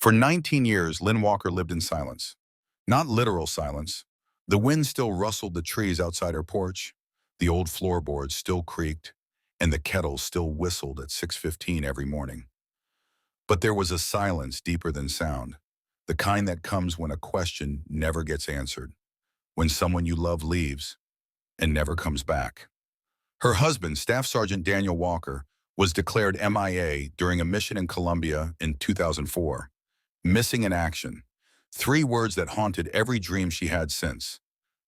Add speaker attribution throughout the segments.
Speaker 1: For 19 years, Lynn Walker lived in silence. Not literal silence. The wind still rustled the trees outside her porch, the old floorboards still creaked, and the kettle still whistled at 6:15 every morning. But there was a silence deeper than sound, the kind that comes when a question never gets answered, when someone you love leaves and never comes back. Her husband, Staff Sergeant Daniel Walker, was declared MIA during a mission in Colombia in 2004. Missing in action. Three words that haunted every dream she had since.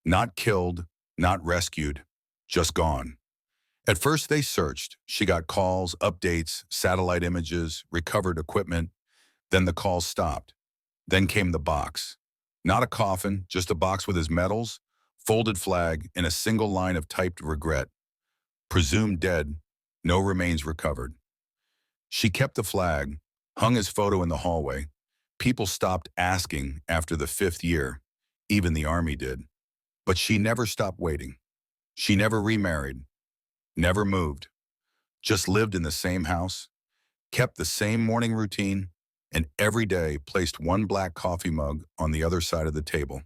Speaker 1: Not killed, not rescued, just gone. At first they searched. She got calls, updates, satellite images, recovered equipment. Then the calls stopped. Then came the box. Not a coffin, just a box with his medals, folded flag, and a single line of typed regret. Presumed dead, no remains recovered. She kept the flag, hung his photo in the hallway. People stopped asking after the 5th year. Even the Army did. But she never stopped waiting. She never remarried, never moved, just lived in the same house, kept the same morning routine, and every day placed one black coffee mug on the other side of the table,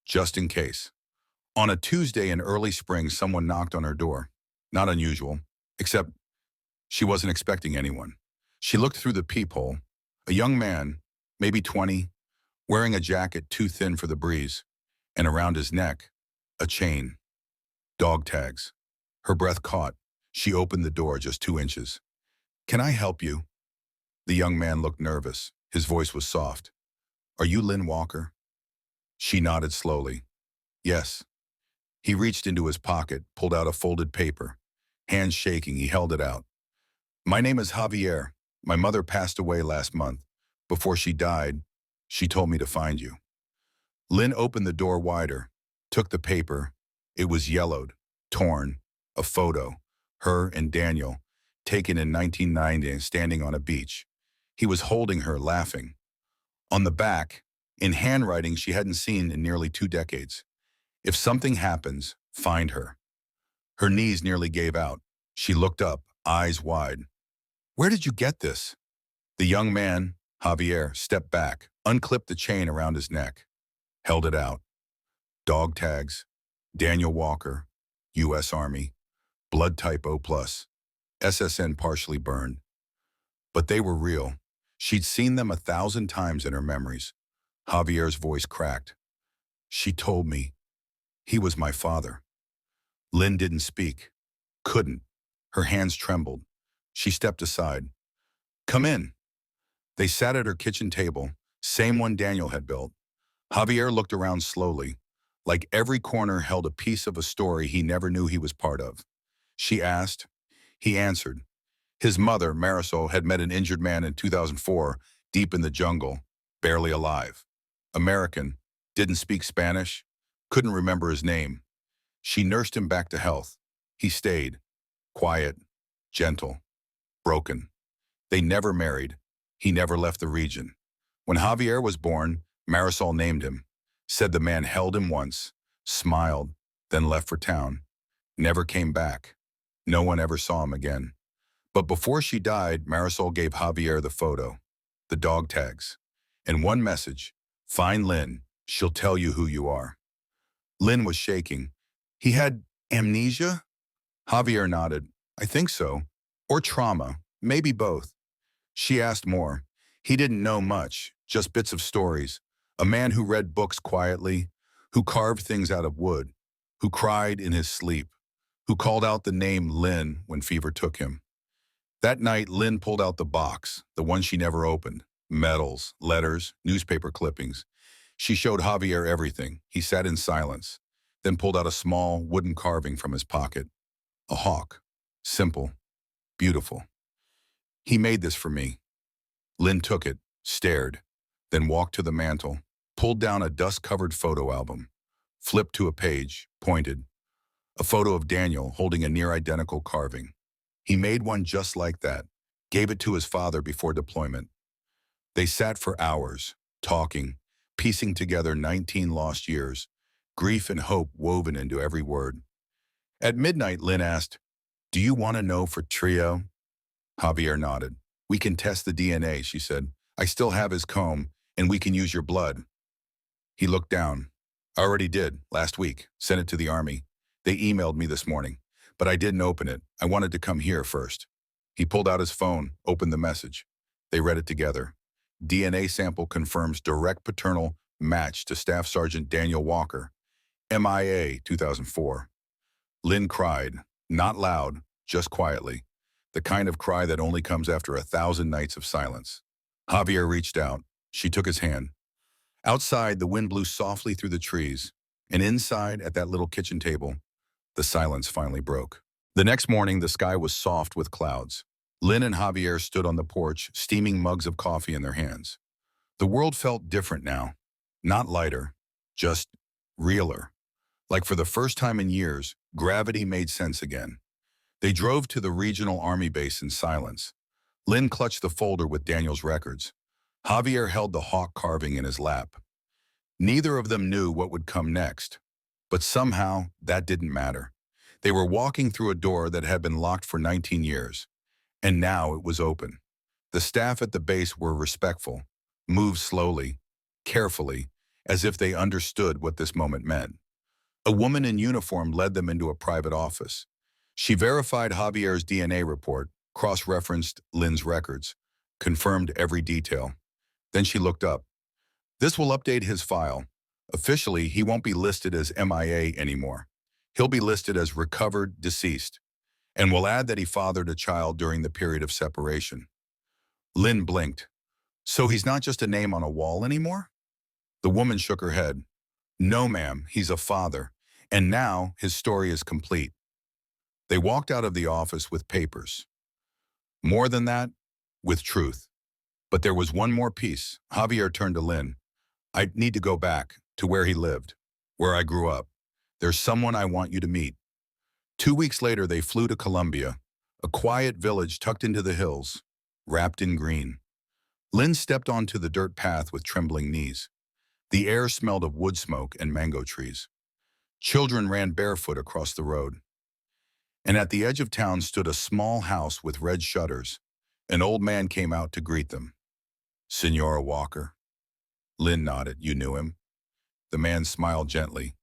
Speaker 1: just in case. On a Tuesday in early spring, someone knocked on her door. Not unusual, except she wasn't expecting anyone. She looked through the peephole. A young man, maybe 20, wearing a jacket too thin for the breeze, and around his neck, a chain. Dog tags. Her breath caught. She opened the door just 2 inches. "Can I help you?" The young man looked nervous. His voice was soft. "Are you Lynn Walker?" She nodded slowly. "Yes." He reached into his pocket, pulled out a folded paper. Hands shaking, he held it out. "My name is Javier. My mother passed away last month. Before she died, she told me to find you." Lynn opened the door wider, took the paper. It was yellowed, torn, a photo, her and Daniel, taken in 1990 and standing on a beach. He was holding her, laughing. On the back, in handwriting she hadn't seen in nearly 2 decades. "If something happens, find her." Her knees nearly gave out. She looked up, eyes wide. "Where did you get this?" The young man, Javier, stepped back, unclipped the chain around his neck, held it out. Dog tags, Daniel Walker, U.S. Army, blood type O+, SSN partially burned. But they were real. She'd seen them 1,000 times in her memories. Javier's voice cracked. "She told me. He was my father." Lynn didn't speak. Couldn't. Her hands trembled. She stepped aside. "Come in." They sat at her kitchen table, same one Daniel had built. Javier looked around slowly, like every corner held a piece of a story he never knew he was part of. She asked. He answered. His mother, Marisol, had met an injured man in 2004, deep in the jungle, barely alive. American, didn't speak Spanish, couldn't remember his name. She nursed him back to health. He stayed, quiet, gentle, broken. They never married. He never left the region. When Javier was born, Marisol named him, said the man held him once, smiled, then left for town. Never came back. No one ever saw him again. But before she died, Marisol gave Javier the photo, the dog tags, and one message: "Find Lynn, she'll tell you who you are." Lynn was shaking. "He had amnesia?" Javier nodded. "I think so. Or trauma, maybe both." She asked more. He didn't know much, just bits of stories. A man who read books quietly, who carved things out of wood, who cried in his sleep, who called out the name Lynn when fever took him. That night, Lynn pulled out the box, the one she never opened. Medals, letters, newspaper clippings. She showed Javier everything. He sat in silence, then pulled out a small wooden carving from his pocket. A hawk. Simple. Beautiful. "He made this for me." Lynn took it, stared, then walked to the mantel, pulled down a dust-covered photo album, flipped to a page, pointed. A photo of Daniel holding a near-identical carving. He made one just like that, gave it to his father before deployment. They sat for hours, talking, piecing together 19 lost years, grief and hope woven into every word. At midnight, Lynn asked, "Do you want to know for Trio?" Javier nodded. "We can test the DNA," she said. I still have his comb, and we can use your blood. He looked down. I already did, last week. Sent it to the army. They emailed me this morning, but I didn't open it. I wanted to come here first. He pulled out his phone, opened the message. They read it together. DNA sample confirms direct paternal match to Staff Sergeant Daniel Walker, MIA 2004. Lynn cried, not loud, just quietly, the kind of cry that only comes after 1,000 nights of silence. Javier reached out. She took his hand. Outside, the wind blew softly through the trees, and inside, at that little kitchen table, the silence finally broke. The next morning, the sky was soft with clouds. Lynn and Javier stood on the porch, steaming mugs of coffee in their hands. The world felt different now. Not lighter, just realer. Like for the first time in years, gravity made sense again. They drove to the regional army base in silence. Lynn clutched the folder with Daniel's records. Javier held the hawk carving in his lap. Neither of them knew what would come next, but somehow that didn't matter. They were walking through a door that had been locked for 19 years, and now it was open. The staff at the base were respectful, moved slowly, carefully, as if they understood what this moment meant. A woman in uniform led them into a private office. She verified Javier's DNA report, cross-referenced Lynn's records, confirmed every detail. Then she looked up. This will update his file. Officially, he won't be listed as MIA anymore. He'll be listed as recovered deceased, and we'll add that he fathered a child during the period of separation. Lynn blinked. So he's not just a name on a wall anymore? The woman shook her head. No, ma'am, he's a father, and now his story is complete. They walked out of the office with papers. More than that, with truth. But there was one more piece. Javier turned to Lynn. I need to go back to where he lived, where I grew up. There's someone I want you to meet. 2 weeks later, they flew to Colombia, a quiet village tucked into the hills, wrapped in green. Lynn stepped onto the dirt path with trembling knees. The air smelled of wood smoke and mango trees. Children ran barefoot across the road. And at the edge of town stood a small house with red shutters. An old man came out to greet them. Senora Walker. Lynn nodded. You knew him? The man smiled gently.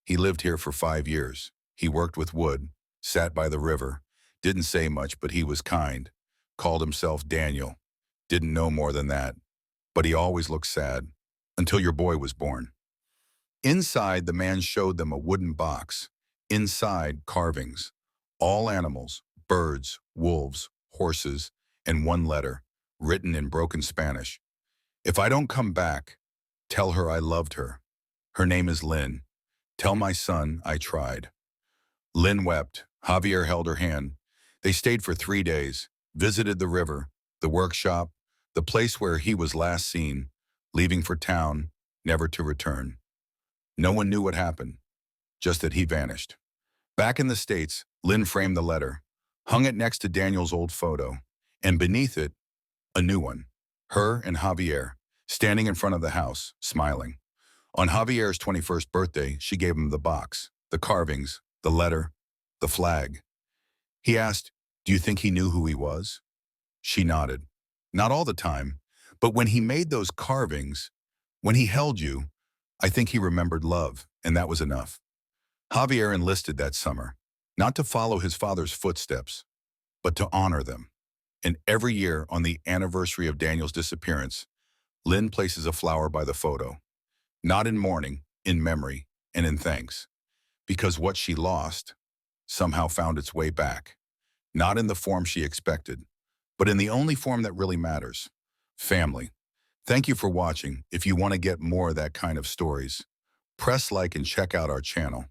Speaker 1: He lived here for 5 years. He worked with wood, sat by the river, didn't say much, but he was kind. Called himself Daniel. Didn't know more than that. But he always looked sad. Until your boy was born. Inside, the man showed them a wooden box. Inside, carvings. All animals, birds, wolves, horses, and one letter, written in broken Spanish. If I don't come back, tell her I loved her. Her name is Lynn. Tell my son I tried. Lynn wept. Javier held her hand. They stayed for 3 days, visited the river, the workshop, the place where he was last seen, leaving for town, never to return. No one knew what happened, just that he vanished. Back in the States, Lynn framed the letter, hung it next to Daniel's old photo, and beneath it, a new one. Her and Javier, standing in front of the house, smiling. On Javier's 21st birthday, she gave him the box, the carvings, the letter, the flag. He asked, do you think he knew who he was? She nodded. Not all the time, but when he made those carvings, when he held you, I think he remembered love, and that was enough. Javier enlisted that summer, not to follow his father's footsteps, but to honor them. And every year on the anniversary of Daniel's disappearance, Lynn places a flower by the photo, not in mourning, in memory, and in thanks, because what she lost somehow found its way back, not in the form she expected, but in the only form that really matters, family. Thank you for watching. If you want to get more of that kind of stories, press like and check out our channel.